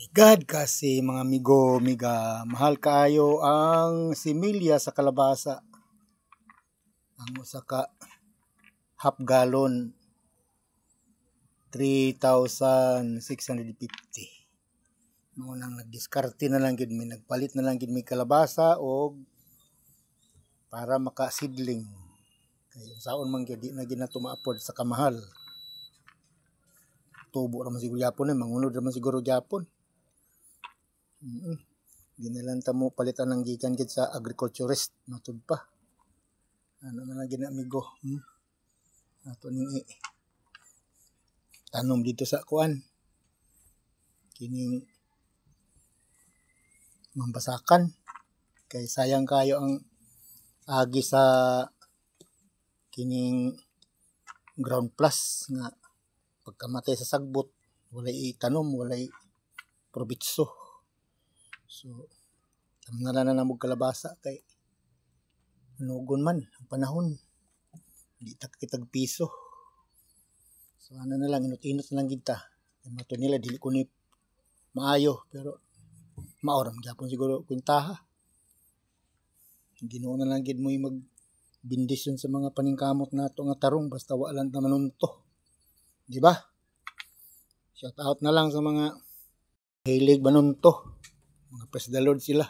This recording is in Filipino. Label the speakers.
Speaker 1: God kasi mga amigo, miga, mahal kaayo ang similya sa kalabasa. Ang usa ka half gallon 3,650. Mao nang nagdiskarte na lang gid mi, nagpalit na lang gid mi kalabasa o para makasidling. Kay saon man gyud di na gid ma-afford sa kamahal. Tubo ra man siguro gyapon mangunod ra man siguro gyapon. Di na lang tamo palitan ng gikan gid sa agriculturist matud pa. Ano na lang gid amigo. Ato ning tanom dito sa kuan. Kining mambasakan. Kay sayang kayo ang agi sa kining ground plus nga pagkamatay sa sagbot walay itanom, walay probitso. So tamnalan na namog kalabasa kay nugon man ang panahon. Di ta kitag piso. So ano na lang inot-inot na lang gid ta. Mato nila dili ko ni maayo pero maoram gyapon siguro kwintaha. Ginoo na lang gid mo magbindisyon sa mga paningkamot nato nga tarong basta wa lang ta manunto. Di ba? Shout out na lang sa mga hilig manunto. Mga praise the Lord sila.